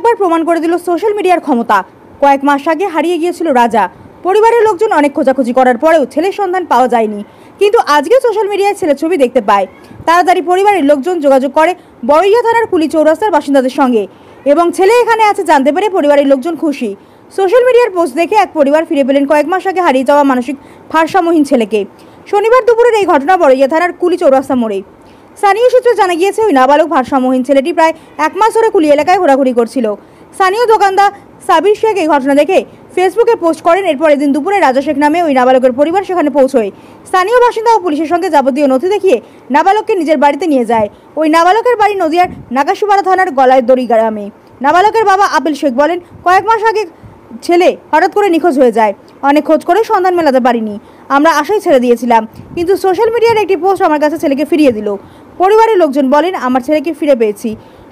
একবার প্রমাণ করে দিল সোশ্যাল মিডিয়ার ক্ষমতা। কয়েক মাস আগে হারিয়ে গিয়েছিল রাজা। পরিবারের লোকজন অনেক খোঁজাখুঁজি করার পরেও ছেলের সন্ধান পাওয়া যায়নি, কিন্তু আজকে সোশ্যাল মিডিয়ায় ছেলের ছবি দেখতে পায়। তাড়াতাড়ি পরিবারের লোকজন যোগাযোগ করে বড়ইয়া থানার কুলি চৌরাস্তার বাসিন্দাদের সঙ্গে এবং ছেলে এখানে আছে জানতে পেরে পরিবারের লোকজন খুশি। সোশ্যাল মিডিয়ার পোস্ট দেখে এক পরিবার ফিরে পেলেন কয়েক মাস আগে হারিয়ে যাওয়া মানসিক ভারসাম্যহীন ছেলেকে। শনিবার দুপুরের এই ঘটনা বড়ইয়া থানার কুলি চৌরাস্তা মোড়ে। স্থানীয় সূত্রে জানা গিয়েছে, ওই নাবালক ভারসাম্যহীন ছেলেটি প্রায় এক মাস ধরে কুলি এলাকায় ঘোরাঘুরি করছিল। স্থানীয় দোকানদার সাবির শেখ এই ঘটনা দেখে ফেসবুকে পোস্ট করেন। এরপর এদিন দুপুরে রাজা শেখ নামে ওই নাবালকের পরিবার সেখানে পৌঁছয়। স্থানীয় বাসিন্দা ও পুলিশের সঙ্গে যাবতীয় নথি দেখিয়ে নাবালককে নিজের বাড়িতে নিয়ে যায়। ওই নাবালকের বাড়ি নদিয়ার নাগাসুপাড়া থানার গলায়দড়ি গ্রামে। নাবালকের বাবা আপিল শেখ বলেন, কয়েক মাস আগে ছেলে হঠাৎ করে নিখোঁজ হয়ে যায়। অনেক খোঁজ করে সন্ধান মেলাতে পারিনি। আমরা আশায় ছেড়ে দিয়েছিলাম, কিন্তু সোশ্যাল মিডিয়ার একটি পোস্ট আমার কাছে ছেলেকে ফিরিয়ে দিল। পরিবারের লোকজন বলেন, আমার ছেলেকে ফিরে পেয়েছি।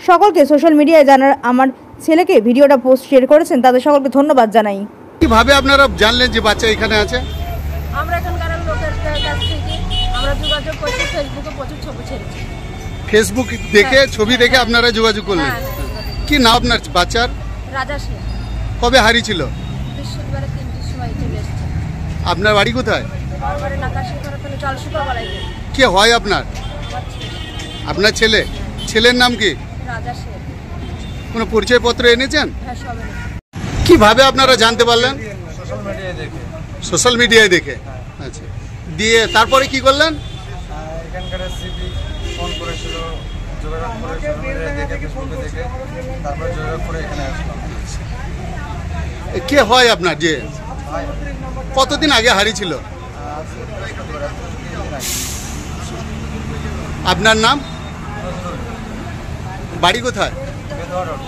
সকলকে সোশ্যাল মিডিয়ায় জানার আমার ছেলেকে ভিডিওটা পোস্ট শেয়ার করেছেন, তাদের সকলকে ধন্যবাদ জানাই। কিভাবে আপনারা জানলেন যে বাচ্চা এখানে আছে? আমরা এখানকার লোকের কাছ থেকে আমরা যোগাযোগ করছি, ফেসবুকে প্রচুর ছবি ছেড়েছি। ফেসবুক দেখে ছবি দেখে আপনারা যোগাযোগ করলেন? কি নাম আপনার বাচ্চার? রাজা শেখ। কবে হারিয়েছিল? বৃহস্পতিবার 3টির সময় চলে এসেছে। আপনার বাড়ি কোথায়? বাড়ি নাগাসুপাড়া থেকে জলসুপা বলাই। কে হয় আপনার? আপনার ছেলে? ছেলের নাম কি? রাজা শেখ। কোনো পরিচয়পত্র এনেছেন? হ্যাঁ, সবে। কিভাবে আপনারা জানতে পারলেন? সোশ্যাল মিডিয়ায় দেখে। সোশ্যাল মিডিয়ায় দেখে। আচ্ছা, দিয়ে তারপরে কি করলেন? এখানকার সিপি ফোন করেছিল, যোগাযোগ করে সোশ্যাল মিডিয়ায় দেখে, ফেসবুকে দেখে, তারপরে যোগাযোগ করে এখানে আসলাম। কে হয় আপনার? যে কতদিন আগে হারিয়েছিল? আপনার নাম? বাড়ি কোথায়? বেদোয়া রোড।